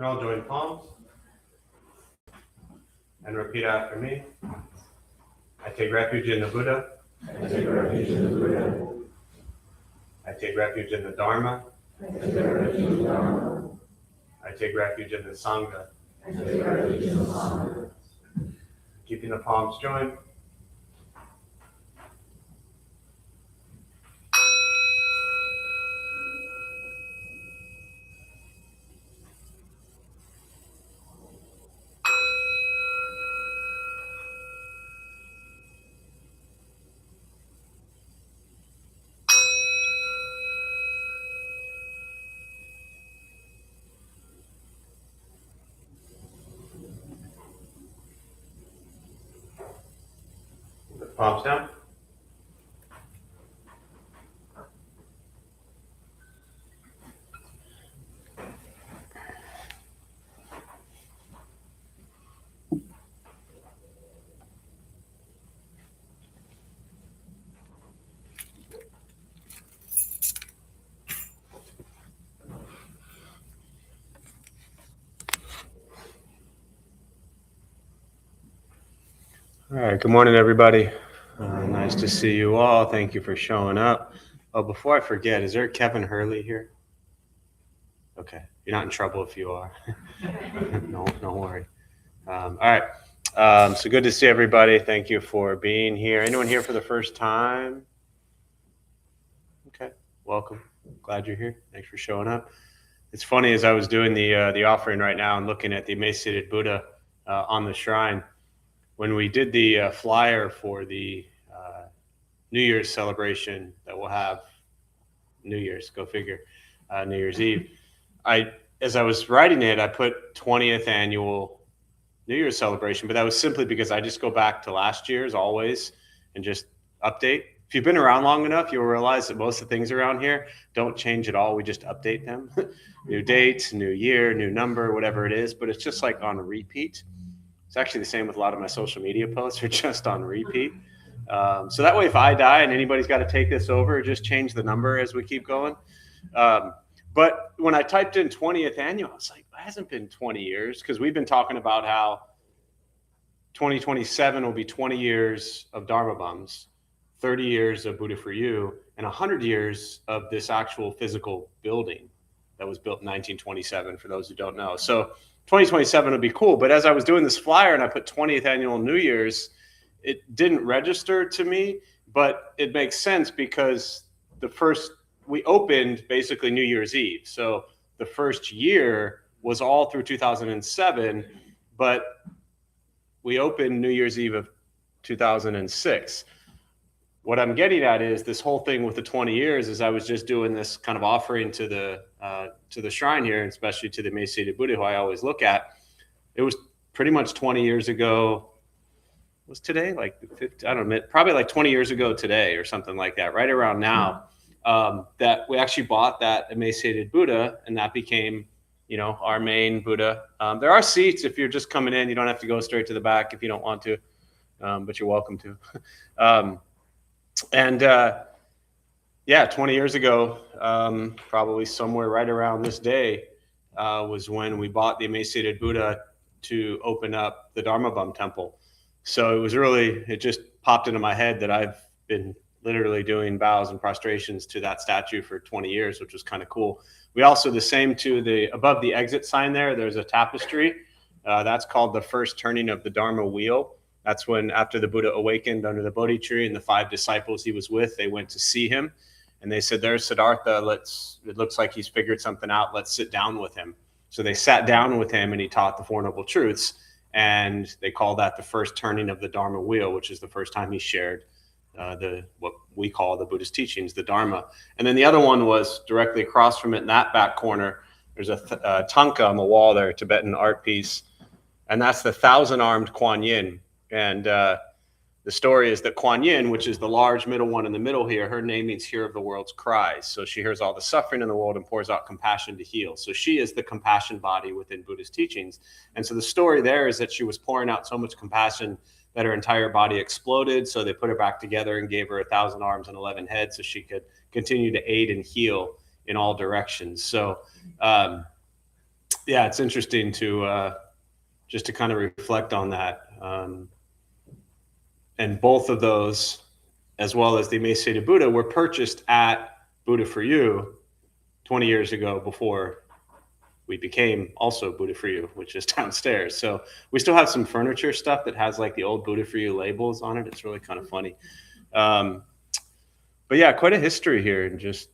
And all join palms and repeat after me. I take refuge in the Buddha. I take refuge in the Buddha. I take refuge in the Dharma. I take refuge in the Dharma. I take refuge in the Sangha. I take refuge in the Sangha. Keeping the palms joined. Palms down. All right, good morning, everybody. Nice to see you all. Thank you for showing up. Oh, before I forget, is there Kevin Hurley here? Okay, you're not in trouble if you are. No, don't worry. All right, so good to see everybody. Thank you for being here. Anyone here for the first time? Okay, welcome. Glad you're here. Thanks for showing up. It's funny, as I was doing the offering right now and looking at the emaciated Buddha on the shrine, when we did the flyer for the New Year's celebration that we'll have New Year's, go figure, New Year's Eve, as I was writing it, I put 20th annual New Year's celebration, but that was simply because I just go back to last year's always and just update. If you've been around long enough, you'll realize that most of the things around here don't change at all. We just update them. New date, new year, new number, whatever it is, but it's just like on repeat. It's actually the same with a lot of my social media posts are just on repeat. So that way, if I die and anybody's got to take this over, just change the number as we keep going. But when I typed in 20th annual, I was like, it hasn't been 20 years, because we've been talking about how 2027 will be 20 years of Dharma Bums, 30 years of Buddha for You, and 100 years of this actual physical building that was built in 1927, for those who don't know. So 2027 would be cool. But as I was doing this flyer and I put 20th annual New Year's, it didn't register to me, but it makes sense because we opened basically New Year's Eve. So the first year was all through 2007, but we opened New Year's Eve of 2006. What I'm getting at is this whole thing with the 20 years is I was just doing this kind of offering to the shrine here, and especially to the emaciated Buddha, who I always look at. It was pretty much 20 years ago. Was today like 50, I don't know, probably like 20 years ago today or something like that, right around now, that we actually bought that emaciated Buddha, and that became, our main Buddha. There are seats if you're just coming in. You don't have to go straight to the back if you don't want to, but you're welcome to. 20 years ago, probably somewhere right around this day, was when we bought the emaciated Buddha to open up the Dharma Bum Temple. So it just popped into my head that I've been literally doing bows and prostrations to that statue for 20 years, which was kind of cool. We also, the same to above the exit sign there's a tapestry. That's called the first turning of the Dharma wheel. That's when, after the Buddha awakened under the Bodhi tree and the 5 disciples he was with, they went to see him. And they said, there's Siddhartha. It looks like he's figured something out. Let's sit down with him. So they sat down with him and he taught the Four Noble Truths. And they call that the first turning of the Dharma wheel, which is the first time he shared what we call the Buddhist teachings, the Dharma. And then the other one was directly across from it in that back corner. There's a tanka on the wall there, a Tibetan art piece. And that's the 1,000-armed Kuan Yin. And the story is that Kuan Yin, which is the large middle one in the middle here, her name means hearer of the world's cries. So she hears all the suffering in the world and pours out compassion to heal. So she is the compassion body within Buddhist teachings. And so the story there is that she was pouring out so much compassion that her entire body exploded. So they put her back together and gave her 1,000 arms and 11 heads so she could continue to aid and heal in all directions. So yeah, it's interesting to just to kind of reflect on that. And both of those, as well as the emaciated Buddha, were purchased at Buddha for You 20 years ago before we became also Buddha for You, which is downstairs. So we still have some furniture stuff that has like the old Buddha for You labels on it. It's really kind of funny. But yeah, quite a history here, and just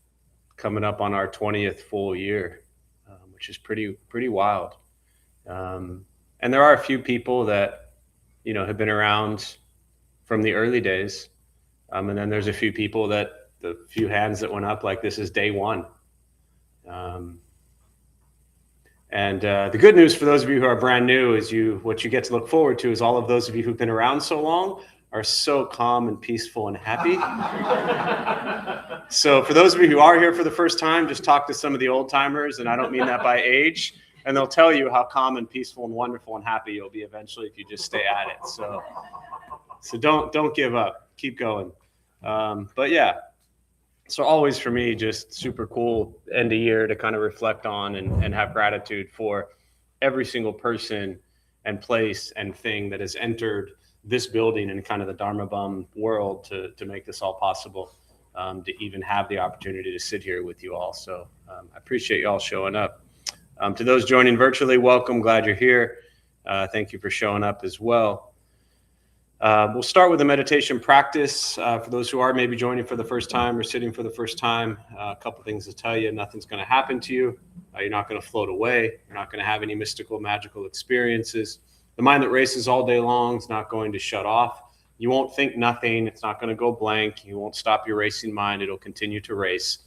coming up on our 20th full year, which is pretty wild. And there are a few people that, you know, have been around from the early days. And then there's a few people that, the few hands that went up, like this is day one. And the good news for those of you who are brand new is what you get to look forward to is all of those of you who've been around so long are so calm and peaceful and happy. So for those of you who are here for the first time, just talk to some of the old timers, and I don't mean that by age, and they'll tell you how calm and peaceful and wonderful and happy you'll be eventually if you just stay at it. So don't give up, keep going. But yeah, so always for me, just super cool end of year to kind of reflect on and have gratitude for every single person and place and thing that has entered this building and kind of the Dharma Bum world to make this all possible, to even have the opportunity to sit here with you all. So I appreciate you all showing up. To those joining virtually, welcome, glad you're here. Thank you for showing up as well. We'll start with a meditation practice. For those who are maybe joining for the first time or sitting for the first time, a couple things to tell you. Nothing's going to happen to you. You're not going to float away. You're not going to have any mystical, magical experiences. The mind that races all day long is not going to shut off. You won't think nothing. It's not going to go blank. You won't stop your racing mind. It'll continue to race.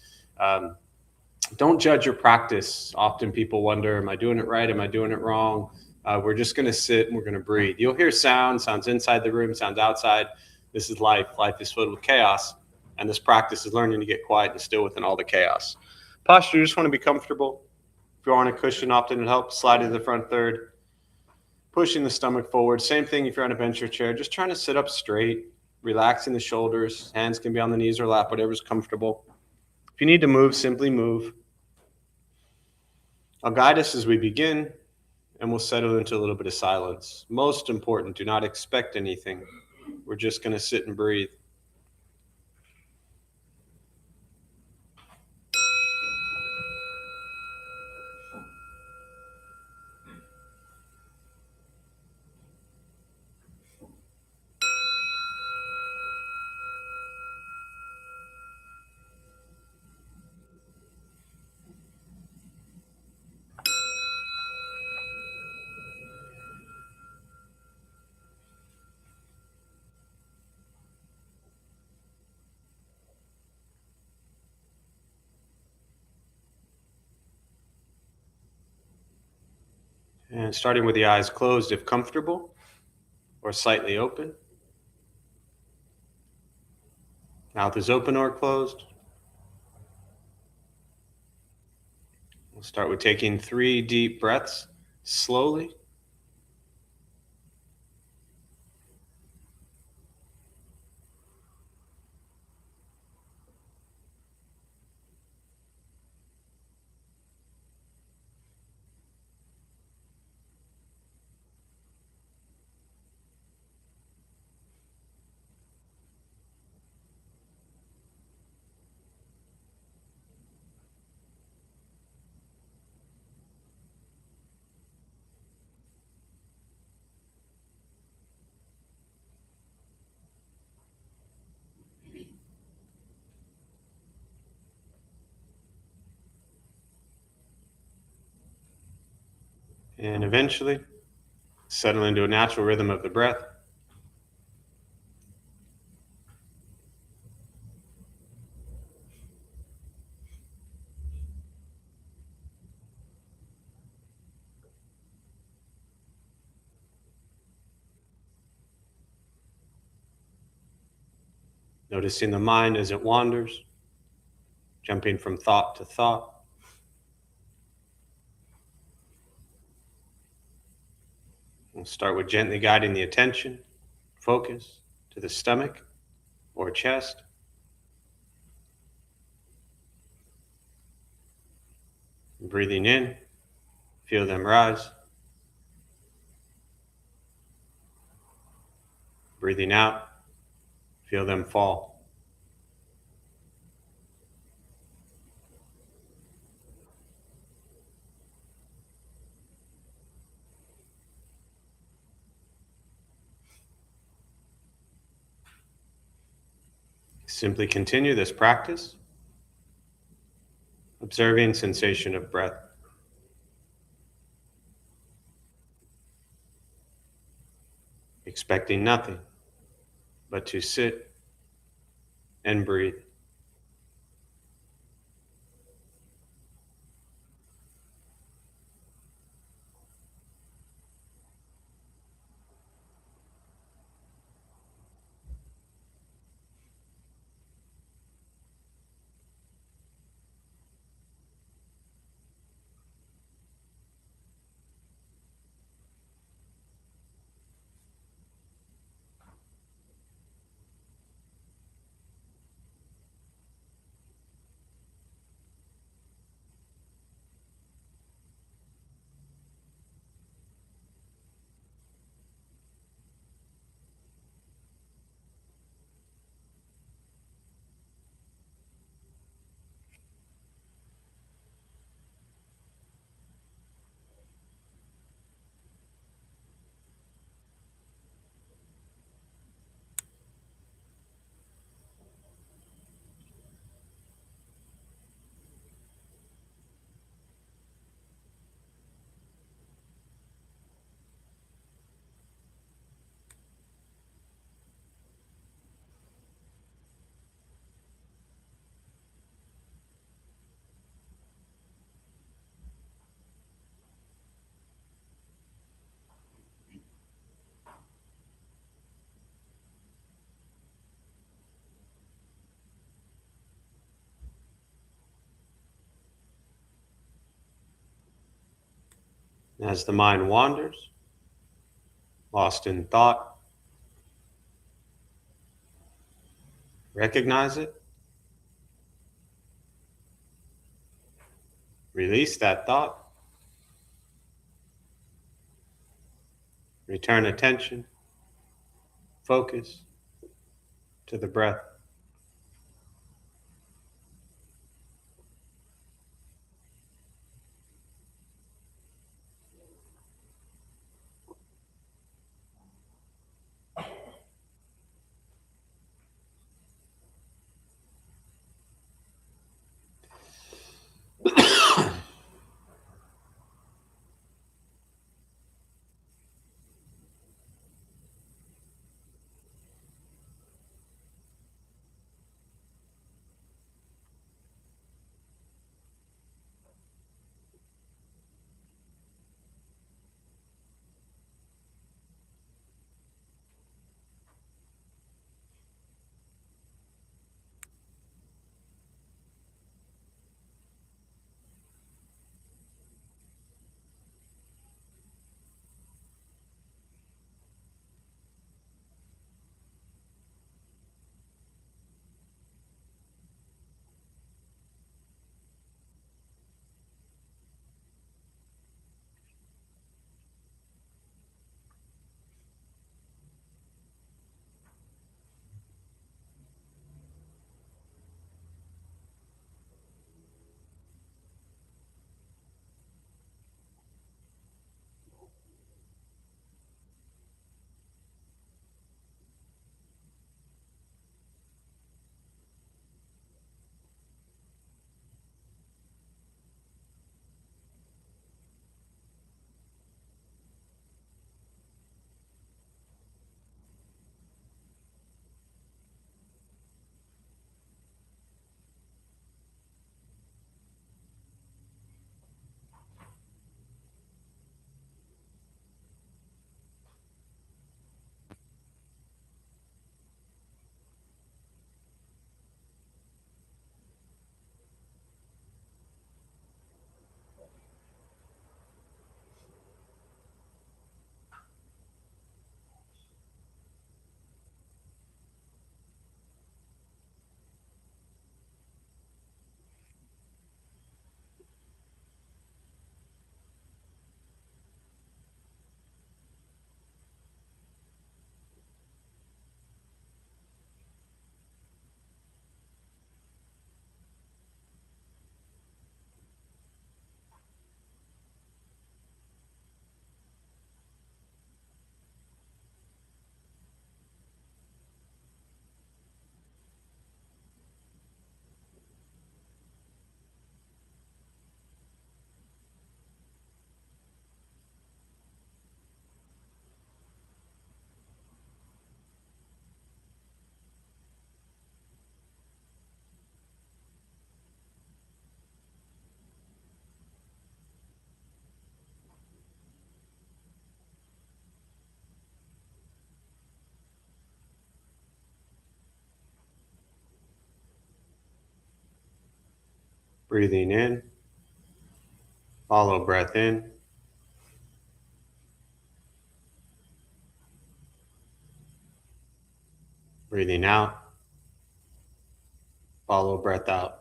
Don't judge your practice. Often people wonder, am I doing it right? Am I doing it wrong? We're just going to sit and we're going to breathe. You'll hear sounds inside the room, sounds outside. This is life. Life is filled with chaos. And this practice is learning to get quiet and still within all the chaos. Posture, you just want to be comfortable. If you're on a cushion, often it helps. Slide to the front third. Pushing the stomach forward. Same thing if you're on a bench or chair. Just trying to sit up straight, relaxing the shoulders. Hands can be on the knees or lap, whatever's comfortable. If you need to move, simply move. I'll guide us as we begin, and we'll settle into a little bit of silence. Most important, do not expect anything. We're just going to sit and breathe. And starting with the eyes closed if comfortable, or slightly open. Mouth is open or closed. We'll start with taking 3 deep breaths slowly. And eventually, settle into a natural rhythm of the breath. Noticing the mind as it wanders, jumping from thought to thought. We'll start with gently guiding the attention, focus to the stomach or chest. Breathing in Feel them rise. Breathing out, feel them fall. Simply continue this practice, observing sensation of breath. Expecting nothing but to sit and breathe. As the mind wanders, lost in thought, recognize it, release that thought, return attention, focus to the breath. Breathing in, follow breath in. Breathing out, follow breath out.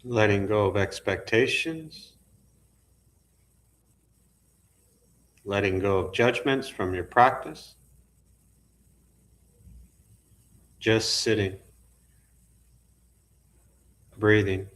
Letting go of expectations, letting go of judgments from your practice, just sitting, breathing.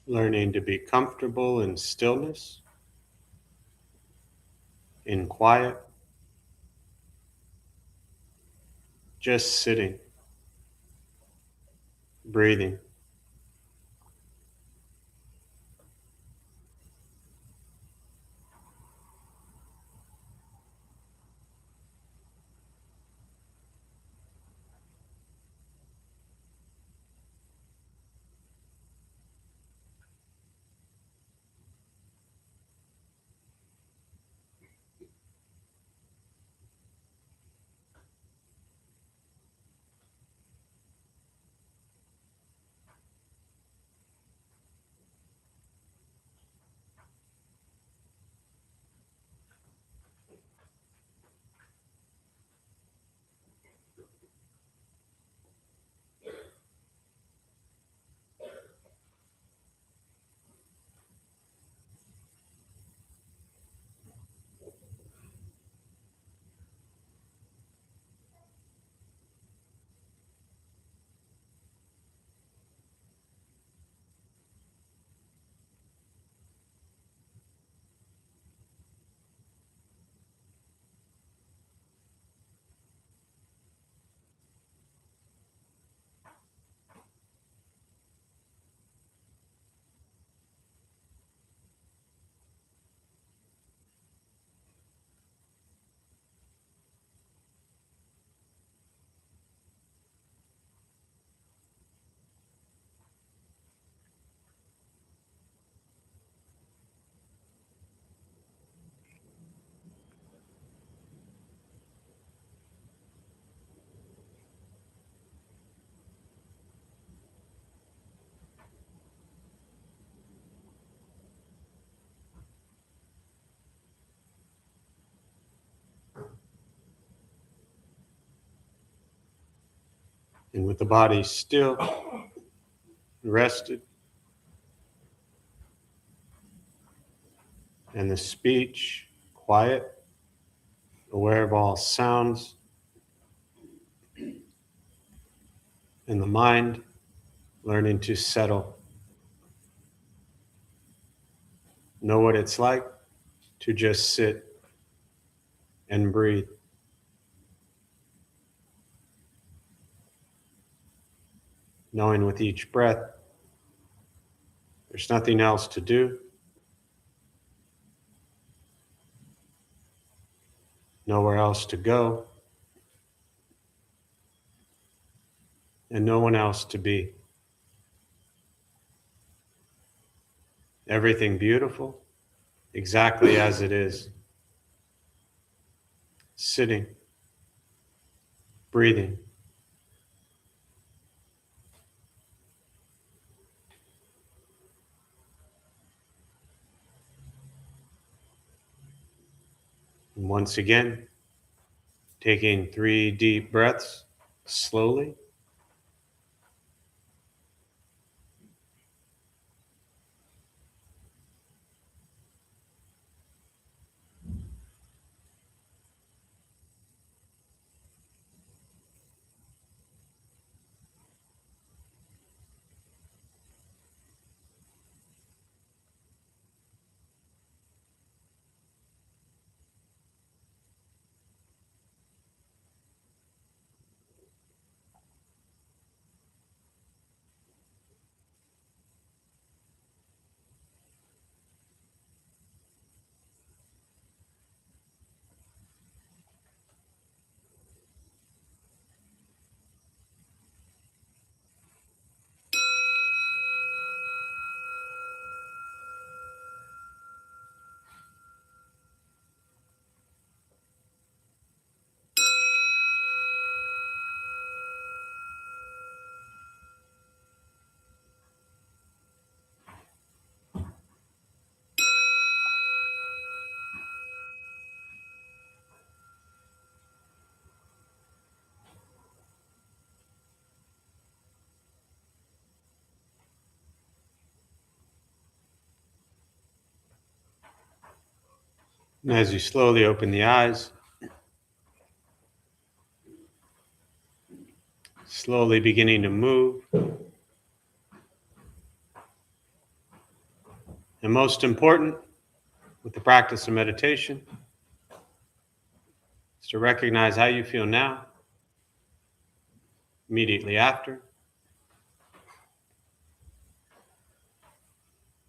learning to be comfortable in stillness, in quiet, just sitting, breathing. And with the body still, rested, and the speech quiet, aware of all sounds, and the mind learning to settle. Know what it's like to just sit and breathe. Knowing with each breath, there's nothing else to do, nowhere else to go, and no one else to be. Everything beautiful, exactly as it is. Sitting, breathing. And once again, taking 3 deep breaths slowly. And as you slowly open the eyes, slowly beginning to move, And most important, with the practice of meditation, is to recognize how you feel now, immediately after.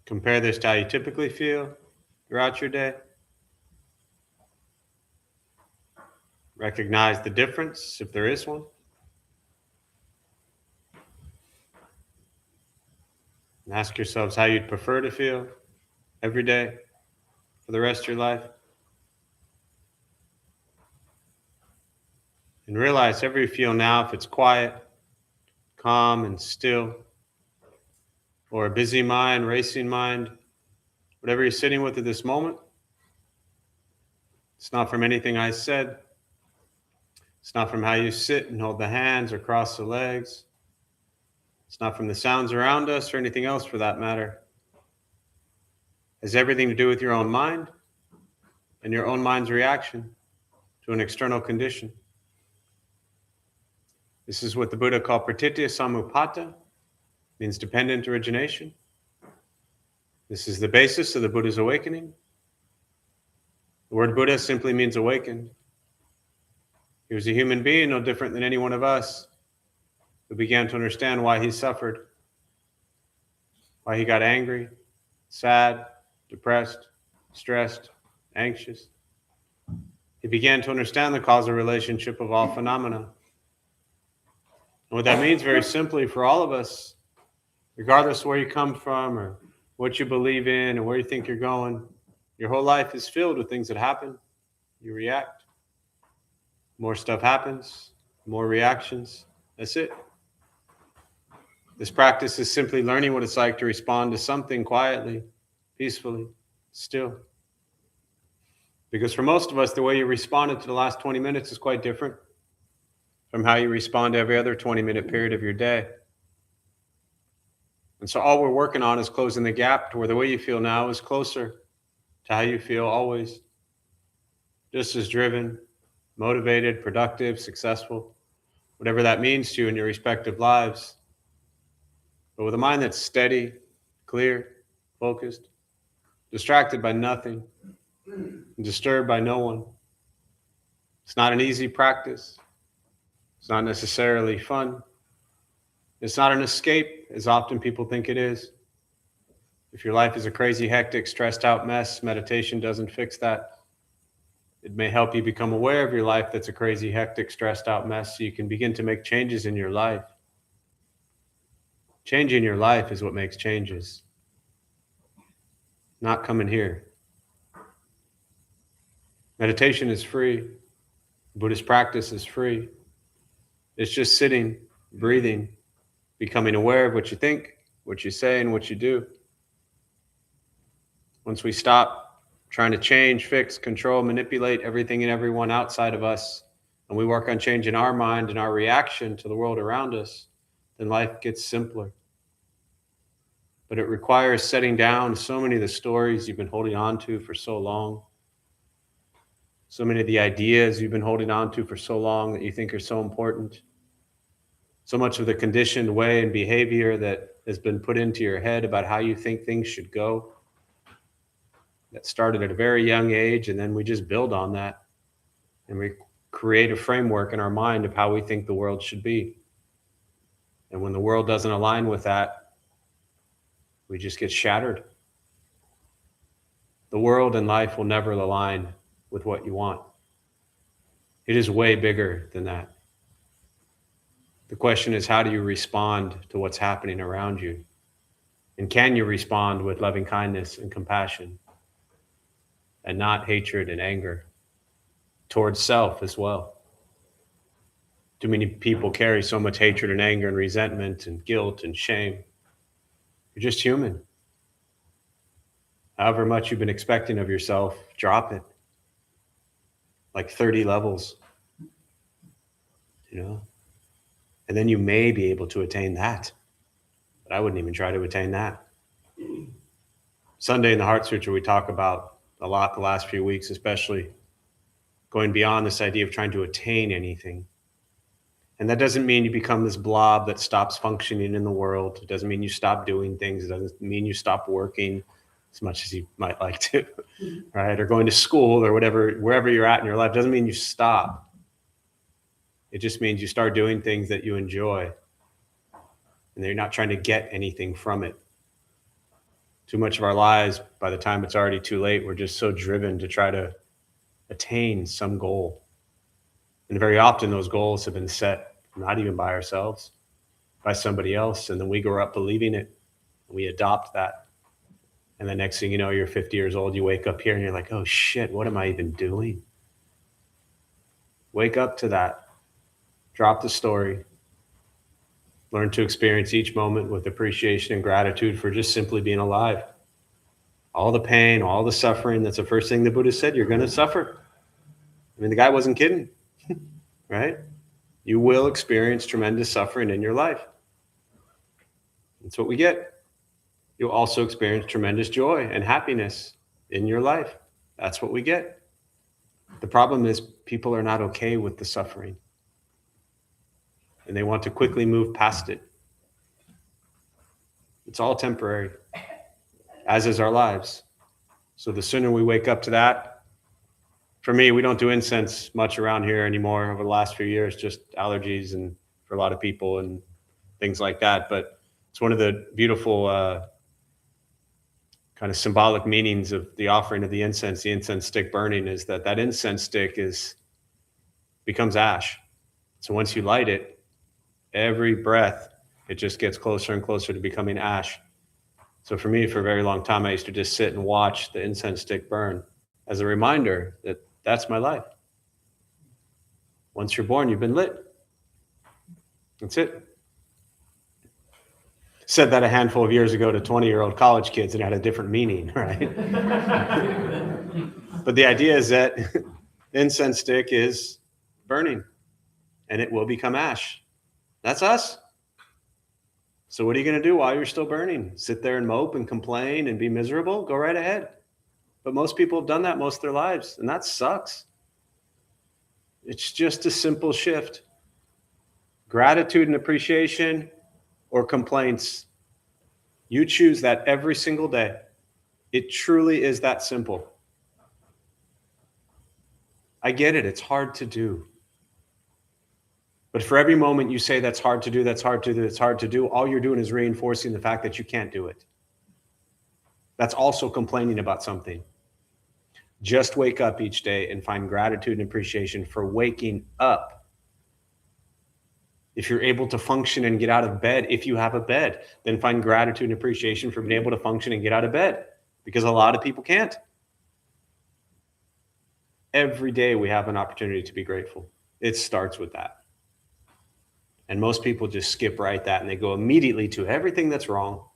Compare this to how you typically feel throughout your day. Recognize the difference, if there is one. And ask yourselves how you'd prefer to feel every day for the rest of your life. And realize however you feel now, if it's quiet, calm, and still, or a busy mind, racing mind, whatever you're sitting with at this moment, it's not from anything I said. It's not from how you sit and hold the hands or cross the legs. It's not from the sounds around us or anything else for that matter. It has everything to do with your own mind and your own mind's reaction to an external condition. This is what the Buddha called pratitya samuppada, means dependent origination. This is the basis of the Buddha's awakening. The word Buddha simply means awakened. He was a human being, no different than any one of us, who began to understand why he suffered, why he got angry, sad, depressed, stressed, anxious. He began to understand the causal relationship of all phenomena. And what that means very simply for all of us, regardless of where you come from or what you believe in or where you think you're going, your whole life is filled with things that happen. You react. More stuff happens, more reactions. That's it. This practice is simply learning what it's like to respond to something quietly, peacefully, still. Because for most of us, the way you responded to the last 20 minutes is quite different from how you respond to every other 20-minute period of your day. And so all we're working on is closing the gap to where the way you feel now is closer to how you feel always. Just as driven, motivated, productive, successful, whatever that means to you in your respective lives. But with a mind that's steady, clear, focused, distracted by nothing, and disturbed by no one. It's not an easy practice. It's not necessarily fun. It's not an escape, as often people think it is. If your life is a crazy, hectic, stressed out mess, meditation doesn't fix that. It may help you become aware of your life that's a crazy, hectic, stressed out mess so you can begin to make changes in your life. Changing your life is what makes changes. Not coming here. Meditation is free. Buddhist practice is free. It's just sitting, breathing, becoming aware of what you think, what you say, and what you do. Once we stop trying to change, fix, control, manipulate everything and everyone outside of us, and we work on changing our mind and our reaction to the world around us, then life gets simpler. But it requires setting down so many of the stories you've been holding on to for so long, so many of the ideas you've been holding on to for so long that you think are so important, so much of the conditioned way and behavior that has been put into your head about how you think things should go. That started at a very young age, and then we just build on that and we create a framework in our mind of how we think the world should be. And when the world doesn't align with that, we just get shattered. The world and life will never align with what you want. It is way bigger than that. The question is, how do you respond to what's happening around you? And can you respond with loving kindness and compassion? And not hatred and anger towards self as well. Too many people carry so much hatred and anger and resentment and guilt and shame. You're just human. However much you've been expecting of yourself, drop it. Like 30 levels, and then you may be able to attain that. But I wouldn't even try to attain that. Sunday in the Heart Sutra, we talk about a lot the last few weeks, especially going beyond this idea of trying to attain anything. And that doesn't mean you become this blob that stops functioning in the world. It doesn't mean you stop doing things. It doesn't mean you stop working. It as much as you might like to, right? Or going to school or whatever, wherever you're at in your life, doesn't mean you stop. It just means you start doing things that you enjoy and you're not trying to get anything from it. Too much of our lives, by the time it's already too late, we're just so driven to try to attain some goal. And very often those goals have been set not even by ourselves, by somebody else. And then we grow up believing it. We adopt that. And the next thing you know, you're 50 years old, you wake up here and you're like, oh shit, what am I even doing? Wake up to that. Drop the story. Learn to experience each moment with appreciation and gratitude for just simply being alive. All the pain, all the suffering, that's the first thing the Buddha said, you're going to suffer. I mean, the guy wasn't kidding, right? You will experience tremendous suffering in your life. That's what we get. You'll also experience tremendous joy and happiness in your life. That's what we get. The problem is people are not okay with the suffering. And they want to quickly move past it. It's all temporary, as is our lives. So the sooner we wake up to that, for me, we don't do incense much around here anymore over the last few years, just allergies and for a lot of people and things like that. But it's one of the beautiful kind of symbolic meanings of the offering of the incense stick burning, is that incense stick becomes ash. So once you light it, every breath, it just gets closer and closer to becoming ash. So for me, for a very long time, I used to just sit and watch the incense stick burn as a reminder that that's my life. Once you're born, you've been lit. That's it. Said that a handful of years ago to 20-year-old college kids, and it had a different meaning, right? But the idea is that incense stick is burning and it will become ash. That's us. So what are you going to do while you're still burning? Sit there and mope and complain and be miserable? Go right ahead. But most people have done that most of their lives, and that sucks. It's just a simple shift. Gratitude and appreciation or complaints. You choose that every single day. It truly is that simple. I get it. It's hard to do. But for every moment you say that's hard to do, that's hard to do, that's hard to do, all you're doing is reinforcing the fact that you can't do it. That's also complaining about something. Just wake up each day and find gratitude and appreciation for waking up. If you're able to function and get out of bed, if you have a bed, then find gratitude and appreciation for being able to function and get out of bed, because a lot of people can't. Every day we have an opportunity to be grateful. It starts with that. And most people just skip right that and they go immediately to everything that's wrong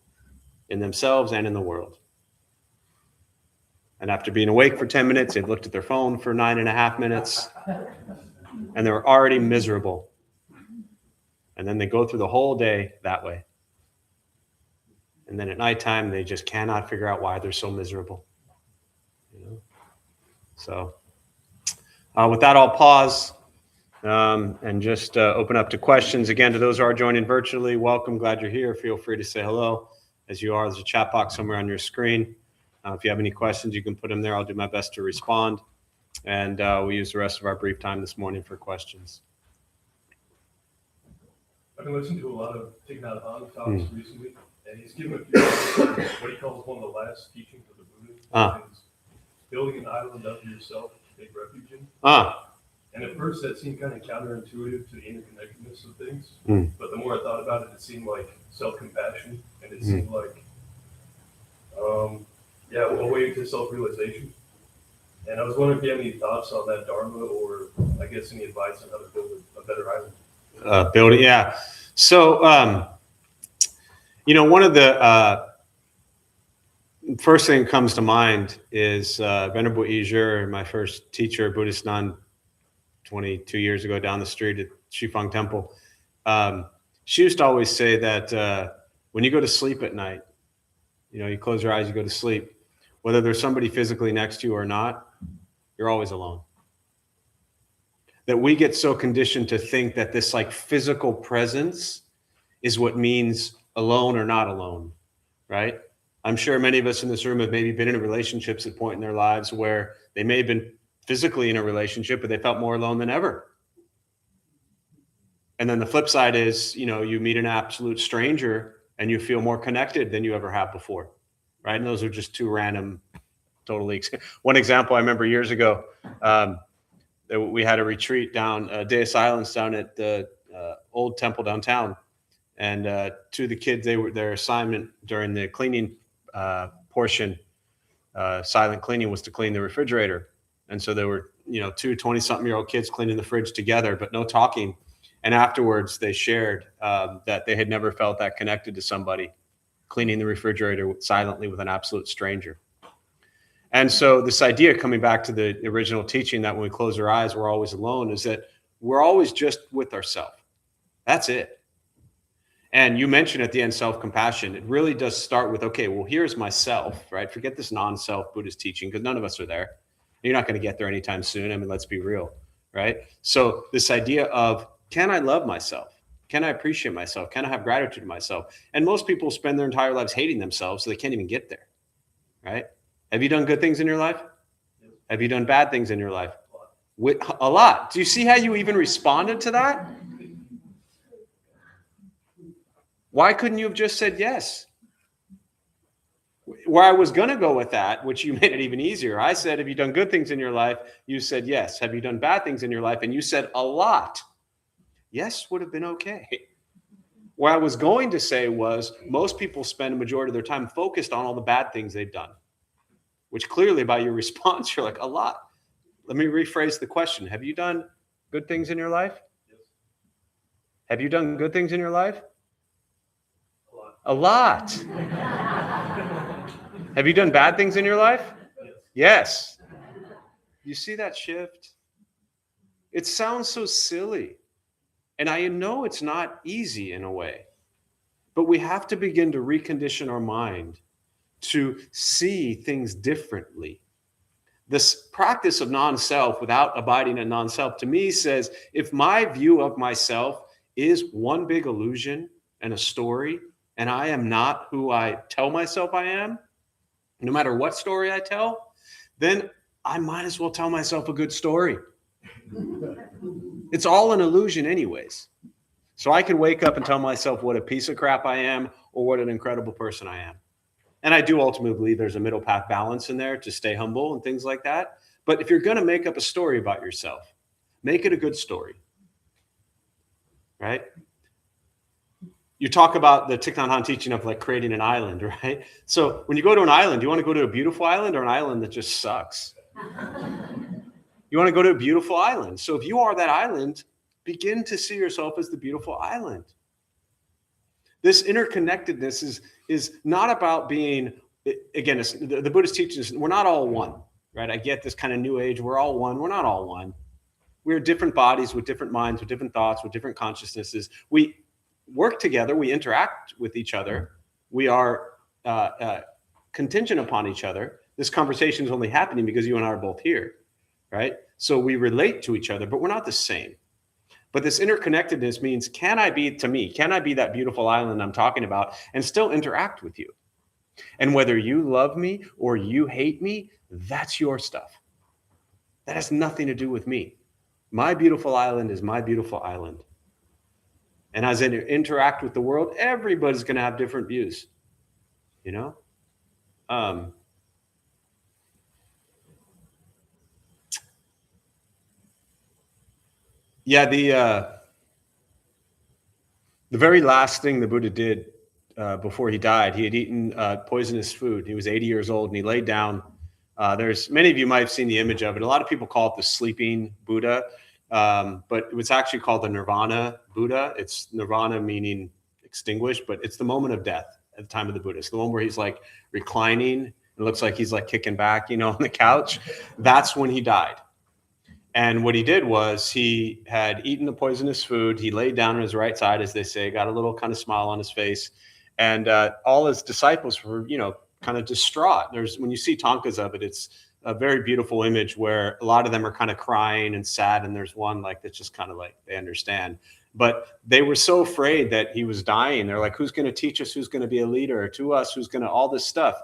in themselves and in the world. And after being awake for 10 minutes, they've looked at their phone for 9.5 minutes and they're already miserable. And then they go through the whole day that way. And then at nighttime, they just cannot figure out why they're so miserable. You know? So with that, I'll pause. And just open up to questions. Again, to those who are joining virtually, welcome. Glad you're here. Feel free to say hello as you are. There's a chat box somewhere on your screen. If you have any questions, you can put them there. I'll do my best to respond. And we'll use the rest of our brief time this morning for questions. I've been listening to a lot of Thich Nhat Hanh talks recently, and he's given a few what he calls one of the last teachings of the Buddha. Is building an island of yourself to take refuge in. And at first that seemed kind of counterintuitive to the interconnectedness of things. But the more I thought about it, it seemed like self-compassion, and it seemed like, a way to self-realization. And I was wondering if you have any thoughts on that Dharma, or I guess any advice on how to build a better island. Yeah. So, one of the first thing that comes to mind is Venerable Yizhe, my first teacher, Buddhist nun, 22 years ago down the street at Shifang Temple. She used to always say that when you go to sleep at night, you close your eyes, you go to sleep, whether there's somebody physically next to you or not, you're always alone. That we get so conditioned to think that this like physical presence is what means alone or not alone, right? I'm sure many of us in this room have maybe been in relationships at a point in their lives where they may have been physically in a relationship, but they felt more alone than ever. And then the flip side is, you meet an absolute stranger and you feel more connected than you ever have before, right? And those are just two random, totally. One example I remember years ago, we had a retreat down, a day of silence down at the old temple downtown. And to the kids, their assignment during the cleaning portion, silent cleaning, was to clean the refrigerator. And so there were, two 20-something-year-old kids cleaning the fridge together, but no talking. And afterwards, they shared that they had never felt that connected to somebody, cleaning the refrigerator silently with an absolute stranger. And so this idea, coming back to the original teaching, that when we close our eyes, we're always alone, is that we're always just with ourselves. That's it. And you mentioned at the end self-compassion. It really does start with, okay, well, here's myself, right? Forget this non-self Buddhist teaching, because none of us are there. You're not going to get there anytime soon. I mean, let's be real, right? So this idea of, can I love myself? Can I appreciate myself? Can I have gratitude to myself? And most people spend their entire lives hating themselves, so they can't even get there, right? Have you done good things in your life? Have you done bad things in your life? A lot. Do you see how you even responded to that? Why couldn't you have just said yes? Where I was going to go with that, which you made it even easier, I said, have you done good things in your life? You said yes. Have you done bad things in your life? And you said a lot. Yes would have been okay. What I was going to say was, most people spend a majority of their time focused on all the bad things they've done, which clearly by your response, you're like, a lot. Let me rephrase the question. Have you done good things in your life? Yes. Have you done good things in your life? A lot. A lot. Have you done bad things in your life? Yes. Yes. You see that shift? It sounds so silly. And I know it's not easy in a way, but we have to begin to recondition our mind to see things differently. This practice of non-self without abiding in non-self, to me, says, if my view of myself is one big illusion and a story, and I am not who I tell myself I am, no matter what story I tell, then I might as well tell myself a good story. It's all an illusion anyways. So I can wake up and tell myself what a piece of crap I am or what an incredible person I am. And I do ultimately believe there's a middle path balance in there to stay humble and things like that. But if you're going to make up a story about yourself, make it a good story, right? You talk about the Thich Nhat Hanh teaching of like creating an island, right? So when you go to an island, do you want to go to a beautiful island or an island that just sucks? You want to go to a beautiful island. So if you are that island, begin to see yourself as the beautiful island. This interconnectedness is not about being, again, the Buddhist teaches, we're not all one, right? I get this kind of new age, we're all one. We're not all one. We're different bodies with different minds, with different thoughts, with different consciousnesses. We work together, we interact with each other. We are contingent upon each other. This conversation is only happening because you and I are both here, right? So we relate to each other, but we're not the same. But this interconnectedness means, can I be that beautiful island I'm talking about and still interact with you? And whether you love me or you hate me, that's your stuff. That has nothing to do with me. My beautiful island is my beautiful island. And as I interact with the world, everybody's going to have different views, you know? Yeah, the very last thing the Buddha did before he died, he had eaten poisonous food. He was 80 years old and he laid down. There's many of you might have seen the image of it. A lot of people call it the sleeping Buddha, but it was actually called the Nirvana Buddha. It's Nirvana meaning extinguished, but it's the moment of death at the time of the Buddha. It's the one where he's like reclining. It looks like he's like kicking back, you know, on the couch. That's when he died. And what he did was he had eaten the poisonous food. He laid down on his right side, as they say, got a little kind of smile on his face. And all his disciples were, you know, kind of distraught. When you see tankas of it, it's a very beautiful image where a lot of them are kind of crying and sad. And there's one like that's just kind of like they understand. But they were so afraid that he was dying. They're like, who's going to teach us? Who's going to be a leader? To us, who's going to all this stuff?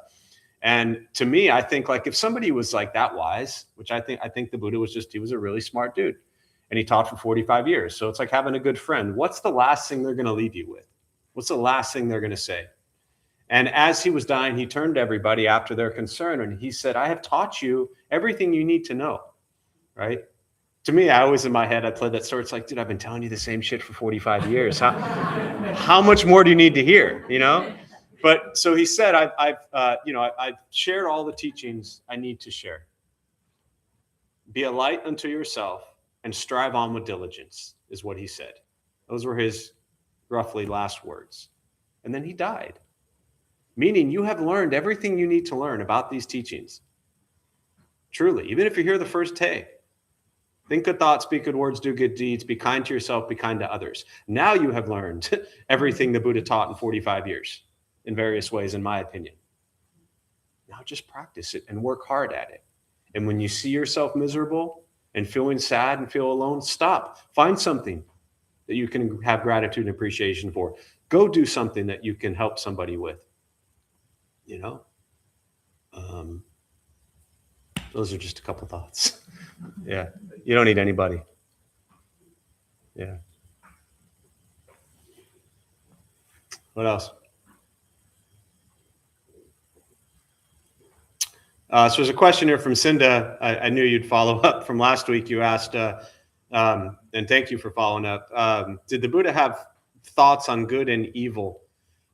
And to me, I think like if somebody was like that wise, which I think the Buddha was he was a really smart dude, and he taught for 45 years. So it's like having a good friend. What's the last thing they're going to leave you with? What's the last thing they're going to say? And as he was dying, he turned to everybody after their concern, and he said, I have taught you everything you need to know, right? To me, I always in my head, I played that story. It's like, dude, I've been telling you the same shit for 45 years. How much more do you need to hear, you know? But so he said, I've shared all the teachings I need to share. Be a light unto yourself and strive on with diligence, is what he said. Those were his roughly last words. And then he died. Meaning you have learned everything you need to learn about these teachings. Truly, even if you're here the first day. Think good thoughts, speak good words, do good deeds, be kind to yourself, be kind to others. Now you have learned everything the Buddha taught in 45 years in various ways, in my opinion. Now just practice it and work hard at it. And when you see yourself miserable and feeling sad and feel alone, stop. Find something that you can have gratitude and appreciation for. Go do something that you can help somebody with. You know? Those are just a couple thoughts. Yeah. You don't need anybody. Yeah. What else? So there's a question here from Cinda. I knew you'd follow up from last week. You asked, and thank you for following up. Did the Buddha have thoughts on good and evil?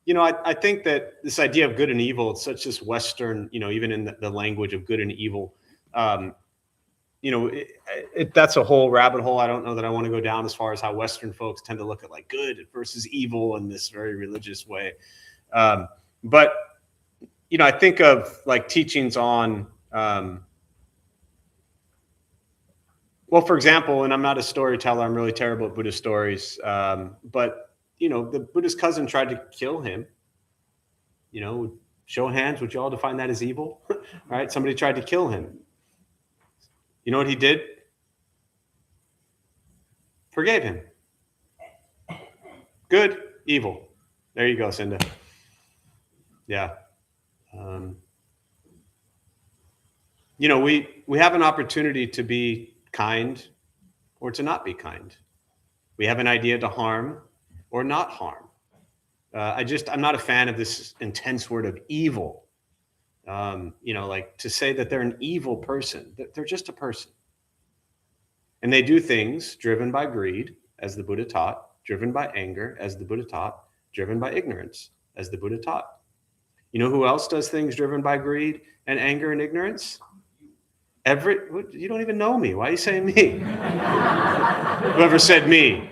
You know, I think that this idea of good and evil, it's such this Western, you know, even in the language of good and evil, you know, that's a whole rabbit hole. I don't know that I want to go down as far as how Western folks tend to look at like good versus evil in this very religious way. But you know, I think of like teachings on, well, for example, and I'm not a storyteller, I'm really terrible at Buddhist stories. But, you know, the Buddha's cousin tried to kill him. You know, show of hands, would you all define that as evil? Right? Somebody tried to kill him. You know what he did? Forgave him. Good, evil. There you go, Cinda. Yeah. You know, we have an opportunity to be kind or to not be kind. We have an idea to harm or not harm. I'm not a fan of this intense word of evil. You know, like to say that they're an evil person. They're just a person. And they do things driven by greed, as the Buddha taught, driven by anger, as the Buddha taught, driven by ignorance, as the Buddha taught. You know who else does things driven by greed and anger and ignorance? You don't even know me. Why are you saying me? Whoever said me?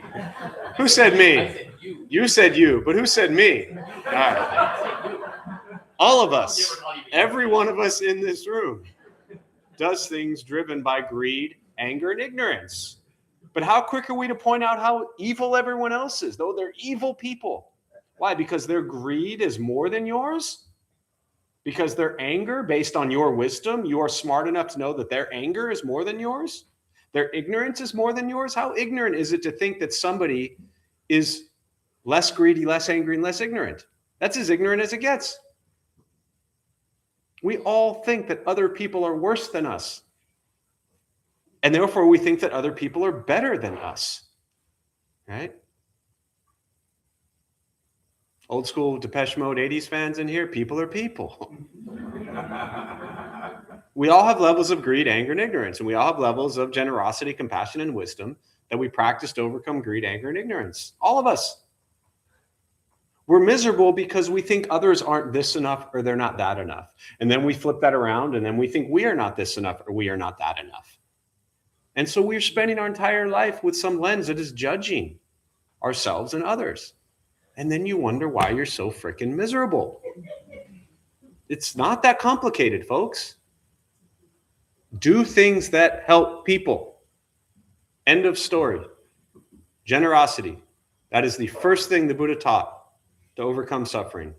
Who said me? I said you. You said you, but who said me? All right. All of us, every one of us in this room does things driven by greed, anger, and ignorance. But how quick are we to point out how evil everyone else is, though they're evil people? Why? Because their greed is more than yours? Because their anger, based on your wisdom, you are smart enough to know that their anger is more than yours? Their ignorance is more than yours? How ignorant is it to think that somebody is less greedy, less angry, and less ignorant? That's as ignorant as it gets. We all think that other people are worse than us. And therefore, we think that other people are better than us. Right? Old school Depeche Mode 80s fans in here, people are people. We all have levels of greed, anger, and ignorance. And we all have levels of generosity, compassion, and wisdom that we practice to overcome greed, anger, and ignorance. All of us. We're miserable because we think others aren't this enough or they're not that enough. And then we flip that around and then we think we are not this enough or we are not that enough. And so we're spending our entire life with some lens that is judging ourselves and others. And then you wonder why you're so freaking miserable. It's not that complicated, folks. Do things that help people. End of story. Generosity. That is the first thing the Buddha taught to overcome suffering.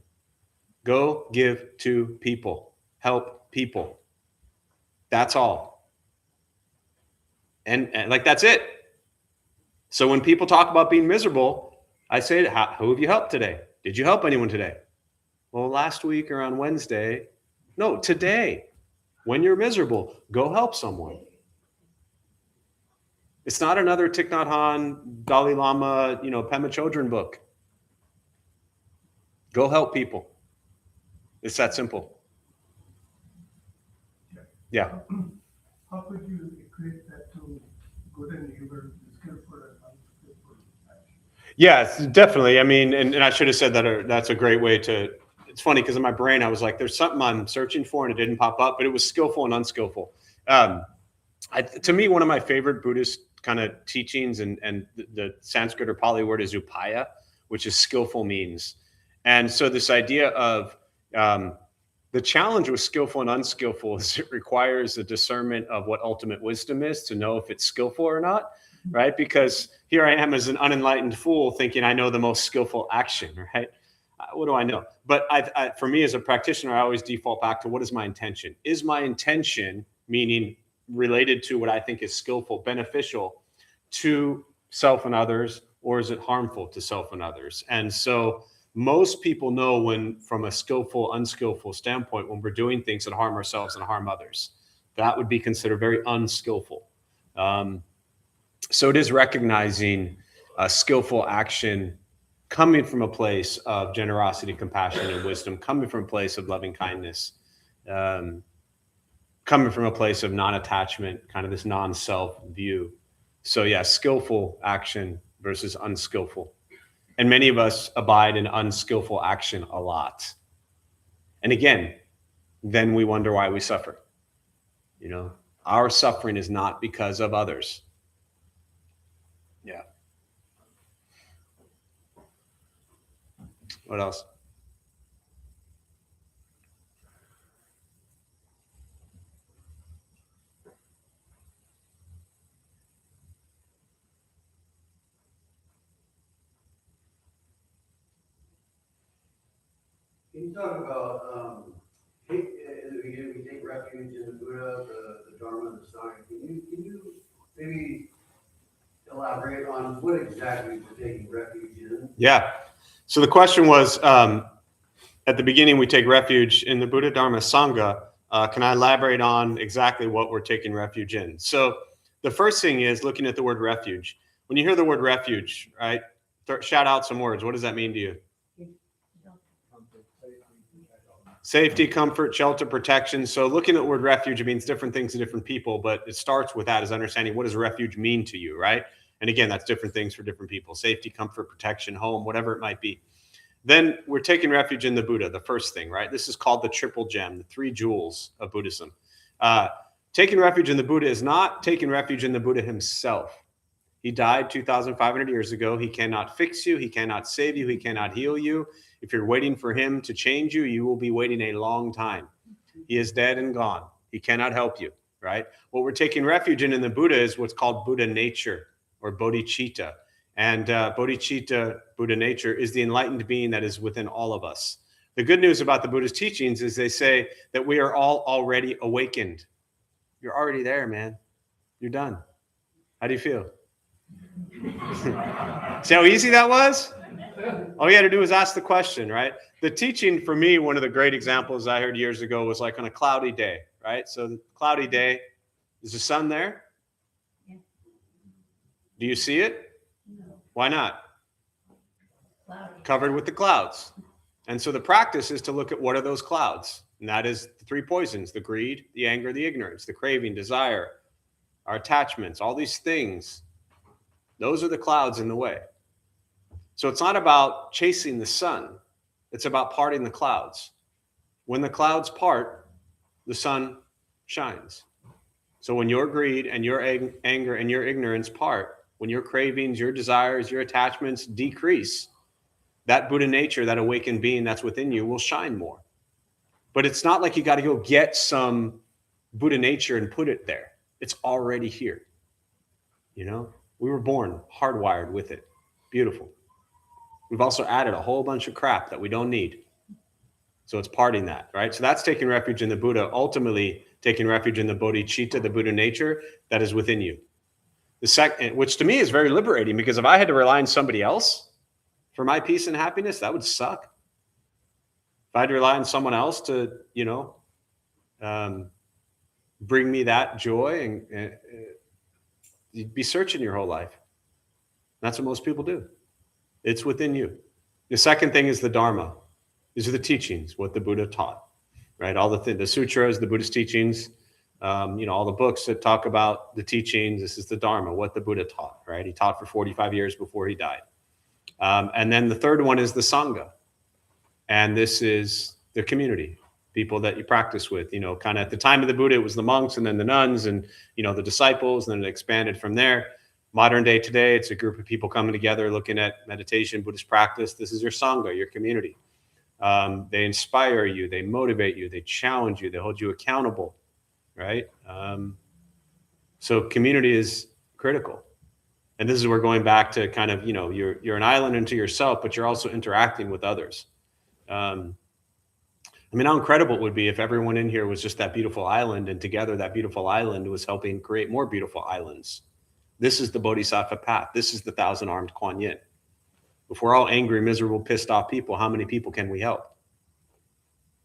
Go give to people. Help people. That's all. And like, that's it. So when people talk about being miserable, I say, who have you helped today? Did you help anyone today? Well, last week or on Wednesday. No, today. When you're miserable, go help someone. It's not another Thich Nhat Hanh, Dalai Lama, Pema Chodron book. Go help people. It's that simple. Yeah. How could you equate that to good and evil, skillful and unskillful action? Yes, definitely. I mean, and I should have said that. That's a great way to. It's funny because in my brain I was like, "There's something I'm searching for," and it didn't pop up. But it was skillful and unskillful. To me, one of my favorite Buddhist kind of teachings, and the Sanskrit or Pali word is upaya, which is skillful means. And so this idea of the challenge with skillful and unskillful is it requires a discernment of what ultimate wisdom is to know if it's skillful or not, right? Because here I am as an unenlightened fool thinking I know the most skillful action, right? What do I know? But for me as a practitioner, I always default back to what is my intention? Is my intention, meaning related to what I think is skillful, beneficial to self and others, or is it harmful to self and others? And so most people know when, from a skillful, unskillful standpoint, when we're doing things that harm ourselves and harm others, that would be considered very unskillful. So it is recognizing a skillful action coming from a place of generosity, compassion, and wisdom, coming from a place of loving kindness, coming from a place of non-attachment, kind of this non-self view. So yeah, skillful action versus unskillful. And many of us abide in unskillful action a lot. And again, then we wonder why we suffer. Our suffering is not because of others. Yeah. What else? Can you talk about, in the beginning, we take refuge in the Buddha, the Dharma, and the Sangha. Can you maybe elaborate on what exactly we're taking refuge in? Yeah. So the question was, at the beginning, we take refuge in the Buddha, Dharma, Sangha. Can I elaborate on exactly what we're taking refuge in? So the first thing is looking at the word refuge. When you hear the word refuge, right, shout out some words. What does that mean to you? Safety, comfort, shelter, protection. So looking at the word refuge, it means different things to different people, but it starts with that, is understanding what does refuge mean to you, right? And again, that's different things for different people. Safety, comfort, protection, home, whatever it might be. Then we're taking refuge in the Buddha, the first thing, right? This is called the triple gem, the three jewels of Buddhism. Taking refuge in the Buddha is not taking refuge in the Buddha himself. He died 2,500 years ago. He cannot fix you. He cannot save you. He cannot heal you. If you're waiting for him to change you, you will be waiting a long time. He is dead and gone. He cannot help you, right? What we're taking refuge in the Buddha is what's called Buddha nature or bodhicitta. And bodhicitta, Buddha nature, is the enlightened being that is within all of us. The good news about the Buddhist teachings is they say that we are all already awakened. You're already there, man. You're done. How do you feel? See how easy that was? All you had to do was ask the question, right? The teaching for me, one of the great examples I heard years ago was like on a cloudy day, right? So the cloudy day, is the sun there? Yeah. Do you see it? No. Why not? Cloudy. Covered with the clouds. And so the practice is to look at what are those clouds? And that is the three poisons, the greed, the anger, the ignorance, the craving, desire, our attachments, all these things. Those are the clouds in the way. So it's not about chasing the sun. It's about parting the clouds. When the clouds part, the sun shines. So when your greed and your anger and your ignorance part, when your cravings, your desires, your attachments decrease, that Buddha nature, that awakened being that's within you will shine more. But it's not like you got to go get some Buddha nature and put it there. It's already here. We were born hardwired with it. Beautiful. We've also added a whole bunch of crap that we don't need. So it's parting that, right? So that's taking refuge in the Buddha, ultimately taking refuge in the bodhicitta, the Buddha nature that is within you. The second, which to me is very liberating, because if I had to rely on somebody else for my peace and happiness, that would suck. If I had to rely on someone else to, bring me that joy, and you'd be searching your whole life. That's what most people do. It's within you. The second thing is the Dharma. These are the teachings, what the Buddha taught, right? All the sutras, the Buddhist teachings, all the books that talk about the teachings. This is the Dharma, what the Buddha taught, right? He taught for 45 years before he died. And then the third one is the Sangha. And this is the community, people that you practice with, kind of at the time of the Buddha, it was the monks and then the nuns and, the disciples, and then it expanded from there. Modern day today, it's a group of people coming together, looking at meditation, Buddhist practice. This is your Sangha, your community. They inspire you, they motivate you, they challenge you, they hold you accountable, right? So community is critical. And this is where going back to kind of, you're an island unto yourself, but you're also interacting with others. How incredible it would be if everyone in here was just that beautiful island, and together that beautiful island was helping create more beautiful islands. This is the Bodhisattva Path. This is the 1,000-armed Kuan Yin. If we're all angry, miserable, pissed off people, how many people can we help?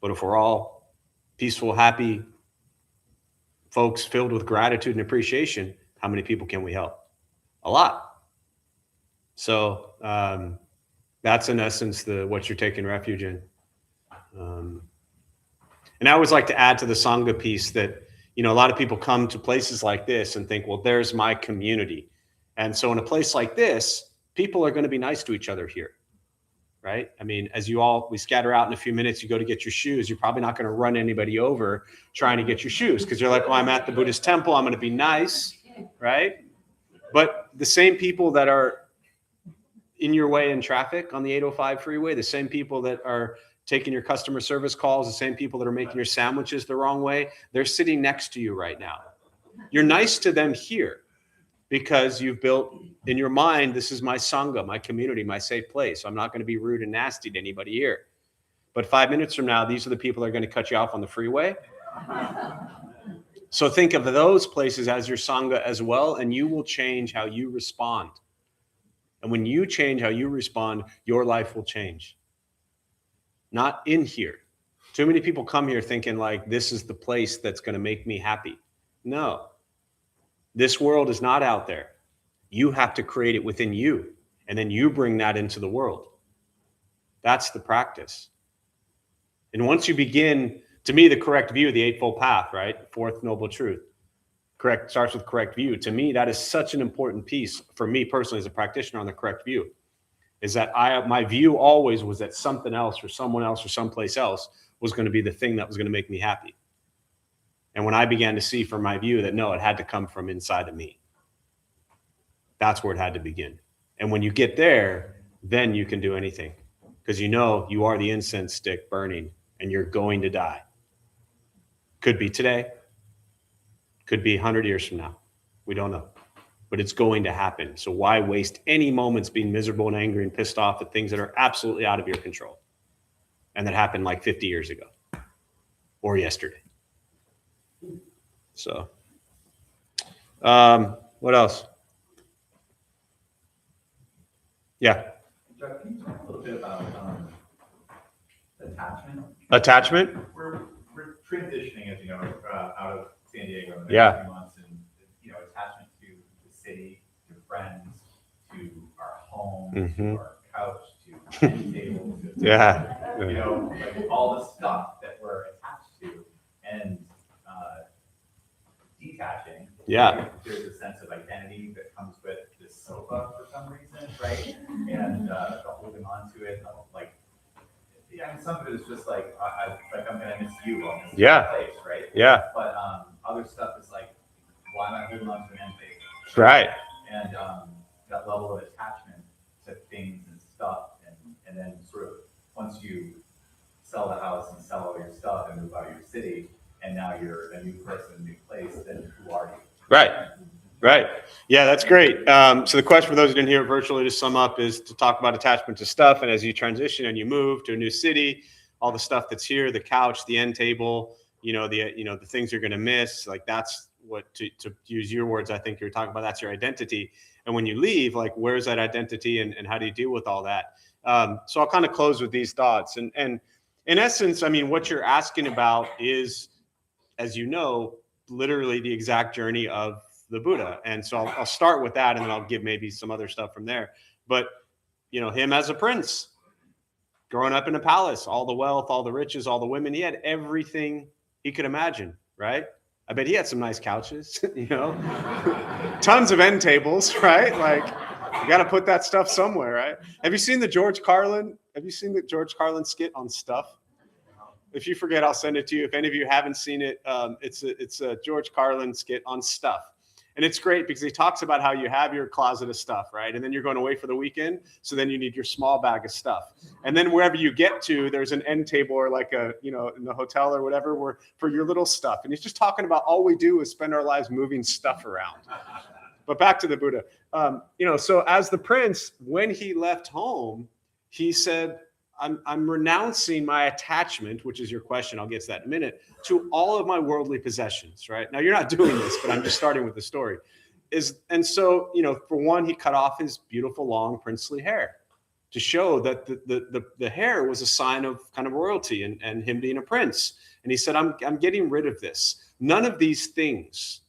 But if we're all peaceful, happy folks filled with gratitude and appreciation, how many people can we help? A lot. So that's in essence what you're taking refuge in. And I always like to add to the Sangha piece that, a lot of people come to places like this and think, well, there's my community. And so in a place like this, people are going to be nice to each other here, right? As we scatter out in a few minutes, you go to get your shoes, you're probably not going to run anybody over trying to get your shoes, because you're like, well, I'm at the Buddhist temple, I'm going to be nice, right? But the same people that are in your way in traffic on the 805 freeway, the same people that are taking your customer service calls, the same people that are making your sandwiches the wrong way, they're sitting next to you right now. You're nice to them here because you've built in your mind, this is my Sangha, my community, my safe place. I'm not going to be rude and nasty to anybody here. But 5 minutes from now, these are the people that are going to cut you off on the freeway. So think of those places as your Sangha as well, and you will change how you respond. And when you change how you respond, your life will change. Not in here. Too many people come here thinking like, this is the place that's going to make me happy. No. This world is not out there. You have to create it within you, and then you bring that into the world. That's the practice. And once you begin, to me, the correct view, the Eightfold Path, right? Fourth Noble Truth. Correct, starts with correct view. To me, that is such an important piece for me personally as a practitioner on the correct view. Is that my view always was that something else or someone else or someplace else was going to be the thing that was going to make me happy. And when I began to see from my view that no, it had to come from inside of me. That's where it had to begin. And when you get there, then you can do anything. Because you are the incense stick burning and you're going to die. Could be today. Could be 100 years from now. We don't know. But it's going to happen. So why waste any moments being miserable and angry and pissed off at things that are absolutely out of your control and that happened like 50 years ago or yesterday? So, what else? Yeah. Chuck, can you talk a little bit about attachment? Attachment? We're transitioning, as you know, out of San Diego in the Yeah. next few months, and attachment to the city, to friends, to our home, Mhm. to our couch, to the table, to Yeah. like all the stuff that we're attached to, and detaching. Yeah. There's a sense of identity that comes with this sofa for some reason, right? And the holding on to it, some of it is just like I'm gonna miss you on this place, right? Yeah. But other stuff is like, why am I holding on to an empty? Right. And that level of attachment to things and stuff, and then sort of once you sell the house and sell all your stuff and move out of your city, and now you're a new person in a new place, then who are you? Right. Yeah, that's great. So the question for those who didn't hear it virtually, to sum up, is to talk about attachment to stuff. And as you transition and you move to a new city, all the stuff that's here, the couch, the end table, the things you're going to miss, like that's what to use your words, I think you're talking about, that's your identity. And when you leave, like, where's that identity, and how do you deal with all that? So I'll kind of close with these thoughts. And in essence, I mean, what you're asking about is, as you know, literally the exact journey of the Buddha. And so I'll start with that, and then I'll give maybe some other stuff from there. But, you know, him as a prince, growing up in a palace, all the wealth, all the riches, all the women, he had everything he could imagine, right? I bet he had some nice couches, you know, tons of end tables, right? Like, you got to put that stuff somewhere, right? Have you seen the George Carlin skit on stuff? If you forget, I'll send it to you. If any of you haven't seen it, it's a George Carlin skit on stuff. And it's great because he talks about how you have your closet of stuff, right? And then you're going away for the weekend. So then you need your small bag of stuff. And then wherever you get to, there's an end table, or like a, you know, in the hotel or whatever, where for your little stuff. And he's just talking about all we do is spend our lives moving stuff around. But back to the Buddha. You know, so as the prince, when he left home, he said, I'm renouncing my attachment, which is your question, I'll get to that in a minute, to all of my worldly possessions, right? Now, you're not doing this, but I'm just starting with the story. And so, you know, for one, he cut off his beautiful, long, princely hair to show that the hair was a sign of kind of royalty and him being a prince. And he said, I'm getting rid of this. None of these things,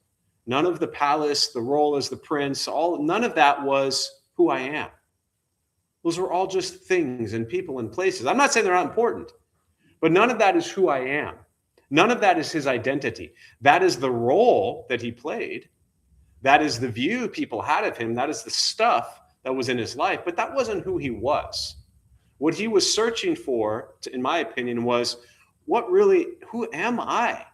none of the palace, the role as the prince, none of that was who I am. Those were all just things and people and places. I'm not saying they're not important, but none of that is who I am. None of that is his identity. That is the role that he played. That is the view people had of him. That is the stuff that was in his life, but that wasn't who he was. What he was searching for, in my opinion, was who am I?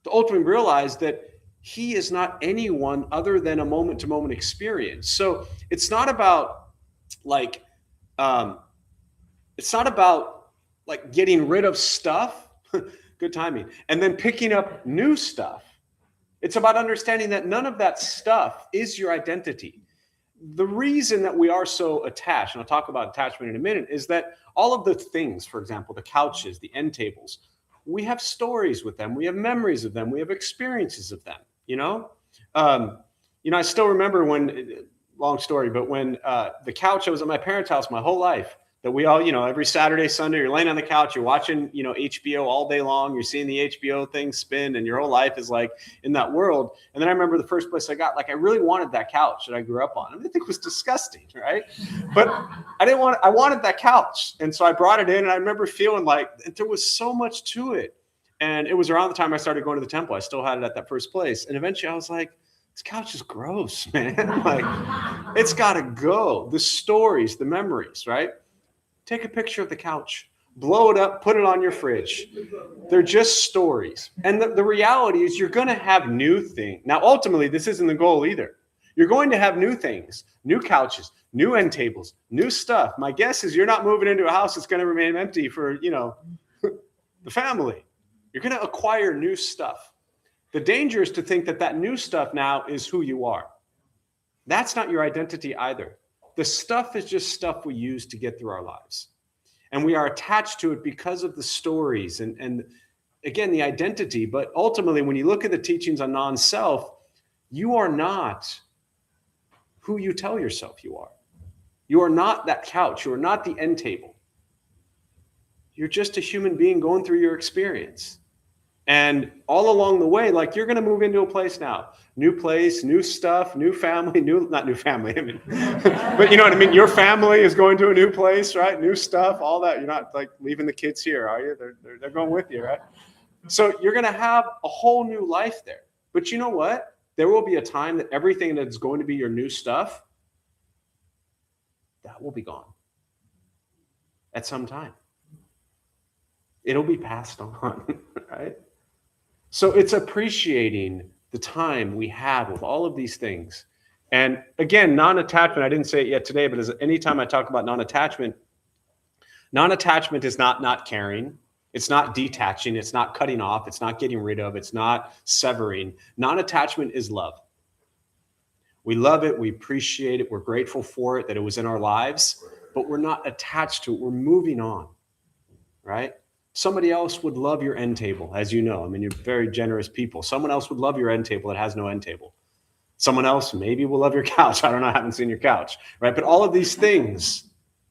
To ultimately realize that he is not anyone other than a moment-to-moment experience. So it's not about getting rid of stuff, good timing, and then picking up new stuff. It's about understanding that none of that stuff is your identity. The reason that we are so attached, and I'll talk about attachment in a minute, is that all of the things, for example, the couches, the end tables, we have stories with them, we have memories of them, we have experiences of them, you know? I still remember when, long story, but when the couch, I was at my parents' house my whole life, that we all, every Saturday, Sunday, you're laying on the couch, you're watching, HBO all day long, you're seeing the HBO thing spin, and your whole life is like in that world. And then I remember the first place I got, I really wanted that couch that I grew up on. I think it was disgusting, right? But I wanted that couch. And so I brought it in, and I remember feeling like there was so much to it. And it was around the time I started going to the temple. I still had it at that first place. And eventually I was like, this couch is gross, man. It's got to go. The stories, the memories, right? Take a picture of the couch, blow it up, put it on your fridge. They're just stories. And the reality is you're going to have new things. Now, ultimately, this isn't the goal either. You're going to have new things, new couches, new end tables, new stuff. My guess is you're not moving into a house that's going to remain empty for, the family. You're going to acquire new stuff. The danger is to think that new stuff now is who you are. That's not your identity either. The stuff is just stuff we use to get through our lives. And we are attached to it because of the stories and again, the identity. But ultimately, when you look at the teachings on non-self, you are not who you tell yourself you are. You are not that couch. You are not the end table. You're just a human being going through your experience. And all along the way, you're going to move into a place now, new place, new stuff, new family, not new family, but you know what I mean? Your family is going to a new place, right? New stuff, all that. You're not leaving the kids here, are you? They're going with you, right? So you're going to have a whole new life there. But you know what? There will be a time that everything that's going to be your new stuff, that will be gone at some time. It'll be passed on, right? So it's appreciating the time we have with all of these things. And again, non-attachment, I didn't say it yet today, but anytime I talk about non-attachment is not caring. It's not detaching. It's not cutting off. It's not getting rid of. It's not severing. Non-attachment is love. We love it. We appreciate it. We're grateful for it, that it was in our lives, but we're not attached to it. We're moving on, right? somebody else would love your end table, as you know. I mean, you're very generous people. Someone else would love your end table that has no end table. Someone else maybe will love your couch. I don't know. I haven't seen your couch, right? But all of these things,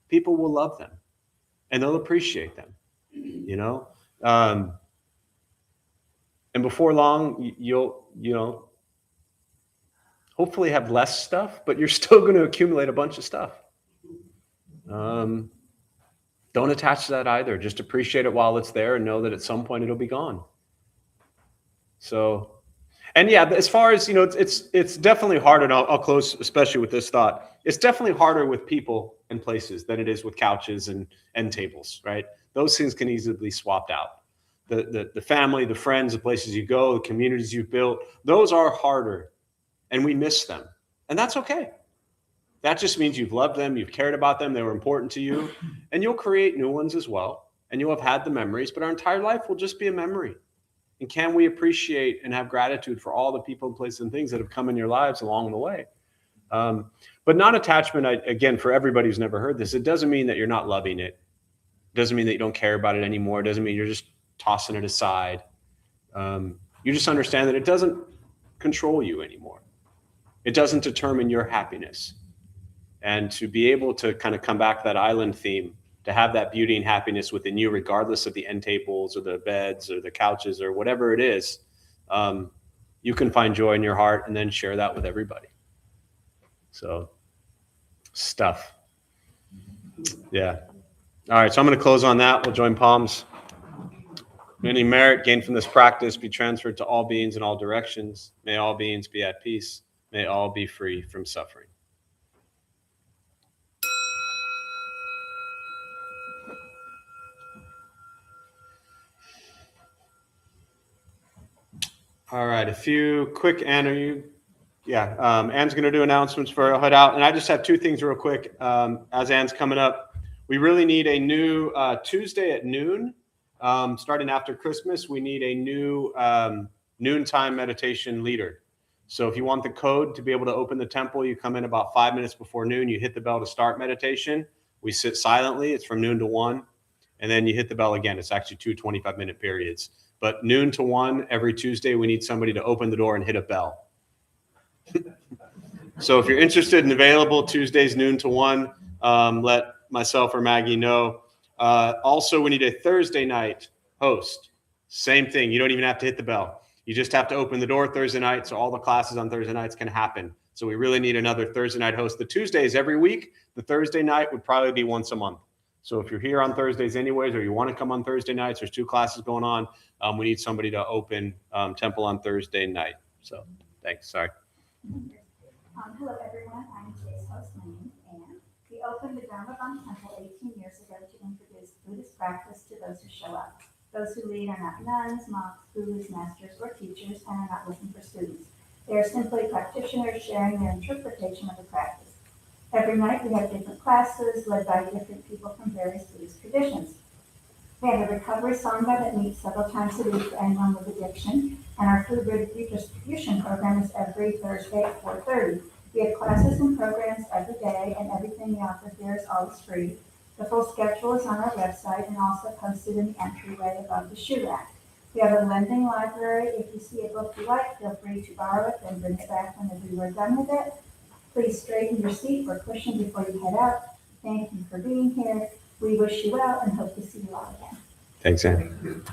people will love them and they'll appreciate them, you know? And before long, you'll, hopefully have less stuff, but you're still going to accumulate a bunch of stuff. Don't attach to that either. Just appreciate it while it's there and know that at some point it'll be gone. So, and yeah, as far as, it's definitely harder, and I'll close especially with this thought. It's definitely harder with people and places than it is with couches and end tables, right? Those things can easily be swapped out. The family, the friends, the places you go, the communities you've built, those are harder and we miss them. And that's okay. That just means you've loved them, you've cared about them, they were important to you, and you'll create new ones as well. And you'll have had the memories, but our entire life will just be a memory. And can we appreciate and have gratitude for all the people and places and things that have come in your lives along the way? But non-attachment, again, for everybody who's never heard this, it doesn't mean that you're not loving it. It doesn't mean that you don't care about it anymore. It doesn't mean you're just tossing it aside. You just understand that it doesn't control you anymore. It doesn't determine your happiness. And to be able to kind of come back to that island theme, to have that beauty and happiness within you, regardless of the end tables or the beds or the couches or whatever it is, you can find joy in your heart and then share that with everybody. So, stuff. Yeah. All right, so I'm going to close on that. We'll join palms. May any merit gained from this practice be transferred to all beings in all directions. May all beings be at peace. May all be free from suffering. All right, a few quick, Anne, Anne's going to do announcements for head out. And I just have two things real quick. As Anne's coming up, we really need a new Tuesday at noon, starting after Christmas. We need a new noontime meditation leader. So if you want the code to be able to open the temple, you come in about 5 minutes before noon. You hit the bell to start meditation. We sit silently. It's from noon to 1. And then you hit the bell again. It's actually 2 25-minute periods. But noon to 1 every Tuesday, we need somebody to open the door and hit a bell. So if you're interested and available, Tuesdays noon to 1, let myself or Maggie know. Also, we need a Thursday night host. Same thing. You don't even have to hit the bell. You just have to open the door Thursday night, so all the classes on Thursday nights can happen. So we really need another Thursday night host. The Tuesdays every week. The Thursday night would probably be once a month. So if you're here on Thursdays anyways, or you want to come on Thursday nights, there's 2 classes going on. We need somebody to open temple on Thursday night. So thanks. Sorry. Hello, everyone. I'm today's host. My name is Anne. We opened the Dharma Bum Temple 18 years ago to introduce Buddhist practice to those who show up. Those who lead are not nuns, monks, gurus, masters, or teachers, and are not looking for students. They are simply practitioners sharing their interpretation of the practice. Every night we have different classes led by different people from various Buddhist traditions. We have a recovery sangha that meets several times a week for anyone with addiction, and our food redistribution program is every Thursday at 4:30. We have classes and programs every day, and everything we offer here is always free. The full schedule is on our website and also posted in the entryway above the shoe rack. We have a lending library. If you see a book you like, feel free to borrow it and bring it back whenever you are done with it. Please straighten your seat or cushion before you head out. Thank you for being here. We wish you well and hope to see you all again. Thanks, Anne.